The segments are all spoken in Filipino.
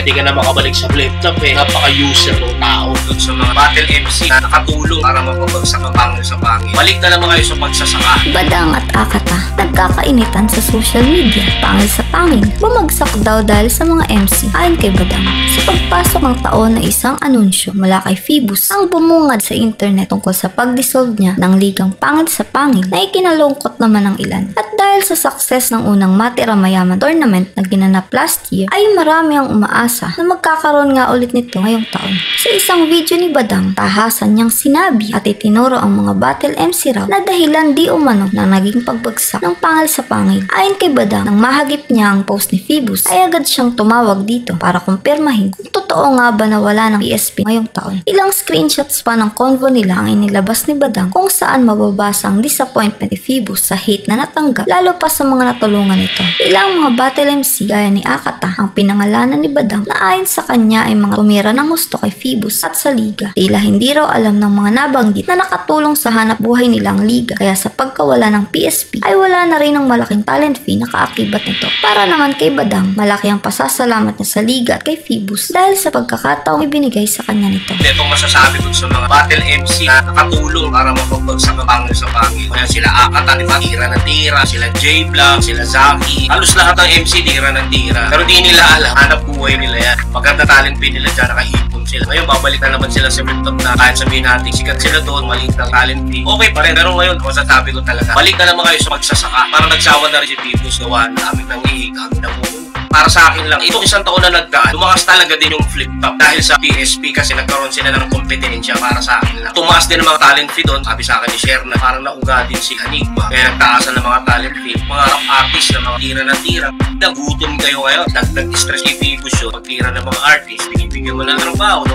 kaya di ka na makabalik sa flip top napaka-user ng tao. Doon sa mga battle MC na nakatulong para mapabagsak ang pangil sa pangil. Balik na naman kayo sa pagsasaka. Badang at Akata nagkakainitan sa social media. Pangil sa pangil, bumagsak daw dahil sa mga MC. Ayon kay Badang, sa pagpasok ng taon na isang anunsyo mula kay Phoebus ang bumungad sa internet tungkol sa pag-dissolve niya ng ligang Pangil sa Pangil na ikinalungkot naman ng ilan. At dahil sa success ng unang Matira Mayaman tournament na ginanap last year, ay marami ang umaasa na magkakaroon nga ulit nito ngayong taon. Sa isang video ni Badang, tahasan niyang sinabi at itinuro ang mga battle MC raw na dahilan di umano na naging pagbagsak ng Pangil sa Pangil. Ayon kay Badang, nang mahagip niya ang post ni Phoebus, ay agad siyang tumawag dito para kumpirmahin kung totoo nga ba na wala ng PSP ngayong taon. Ilang screenshots pa ng convo nila ang inilabas ni Badang kung saan mababasa ang disappointment ni Phoebus sa hate na natanggap, lalo pa sa mga natulungan nito. Ilang mga battle MC gaya ni Akata ang pinangalanan ni Badang na ayon sa kanya ay mga tumira ng gusto kay Phoebus at sa liga. Tila hindi raw alam ng mga nabanggit na nakatulong sa hanap buhay nilang liga, kaya sa pagkawala ng PSP ay wala na rin ang malaking talent fee na kaakibat nito. Para naman kay Badang, malaki ang pasasalamat niya sa liga at kay Phoebus dahil sa pagkakataong ibinigay sa kanya nito. Itong masasabi ko sa mga battle MC na nakatulong para mapabagsak ang pangil sa pangil. Kaya sila Akata, diba? Tira na tira, sila J-Block, sila Zaki. Halos lahat ng MC tira na tira. Pero di nila alam, hanap buhay nila yan. Maganda talent fee nila dyan, nakahipon sila. Ngayon, babalik na naman sila sa flip-top na kahit sabihin natin, sikat sila doon, maliit ng talent fee. Okay pa rin, pero ngayon, masasabi ko talaga, balik na naman kayo sa magsasaka. Parang nagsawa na rin si Phoebus, gawa na aming nangihig, aming namuno. Para sa akin lang, itong isang taon na nagdaan, lumakas talaga din yung flip-top dahil sa PSP kasi nagkaroon sila ng kompetensya. Para sa akin lang, tumaas din ang mga talent fee doon. Sabi sa akin ni Sherna, parang nauga din si Enigma, kaya nagtaasan ng mga talent fee. Mga rap artist na mga tira na tira, nagutom kayo ngayon, nag-stress ni Phoebus yun. Pag tira ng mga artist, binibigyan mo ng trabaho,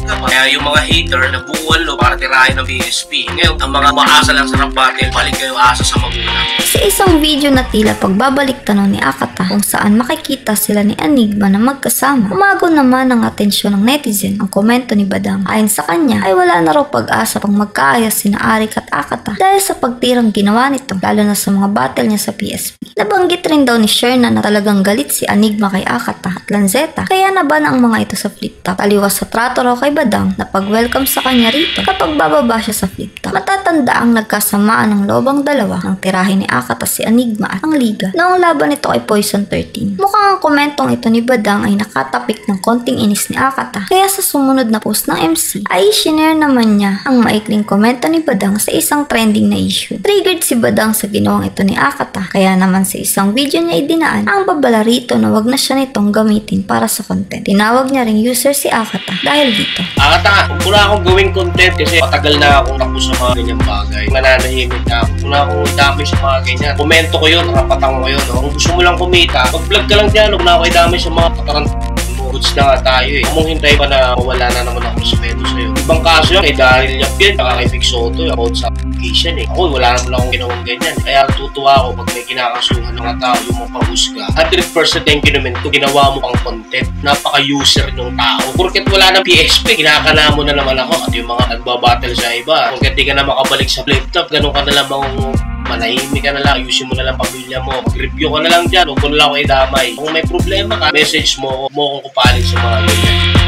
kaya yung mga hater nabuuan para tirahin ng PSP. Ngayon, ang mga maasa lang sa rap battle, balik kayo asa sa magulang. Sa isang video na tila pagbabalik tanong ni Akata kung saan makikita sila ni Enigma na magkasama, umago naman ang atensyon ng netizen ang komento ni Badang. Ayon sa kanya ay wala na raw pag-asa pang magkaayos sina Arik at Akata dahil sa pagtirang ginawa nito, lalo na sa mga battle niya sa PSP. Nabanggit rin daw ni Sherna na talagang galit si Enigma kay Akata at Lanzetta, kaya naban ang mga ito sa flip-top. Taliwas sa trato raw kay Badang na pag-welcome sa kanya rito kapag bababa siya sa flip-top. Matatanda ang nagkasamaan ng loob ang dalawa ng tirahin ni Akata si Enigma at ang liga noong laban nito kay Poison 13. Mukhang ang komentong ito ni Badang ay nakatapik ng konting inis ni Akata, kaya sa sumunod na post ng MC ay shinare naman niya ang maikling komento ni Badang sa isang trending na issue. Triggered si Badang sa ginawang ito ni Akata, kaya naman sa isang video niya idinaan ang babala rito na wag na siya nitong gamitin para sa content. Tinawag niya ring user si Akata dahil dito. Akata, kung na akong gawing content kasi matagal na akong tapos sa mga ganyang bagay. Nananahimik na ako. Kung na akong damay sa mga ganyan. Komento ko yun, rapatang ko yun. No? Kung gusto mo lang kumita, mag-vlog ka lang dyan. Kung na ako damay sa mga goods na nga tayo eh. Kung hintay pa na wala na naman ako respeto sa'yo. Ibang kaso yan, kay Daryl Yap yan, saka kay Vic Soto, about sa application eh. Ako, wala naman akong ginawang ganyan. Kaya natutuwa ako pag may kinakasuhan ng mga tao yung mapahusga. 100% thank you naman kung ginawa mo pang content. Napaka-user ng tao. Porket wala ng PSP, kinakala mo na naman ako at yung mga nagbabattle sa iba. Porket di ka na makabalik sa flip-top, ganun ka na lang manahimik ka na lang, ayusin mo na lang pamilya mo, mag-review ka na lang dyan, huwag mo na lang ako idamay. Kung may problema ka, message mo kung kupalit sa mga ganyan.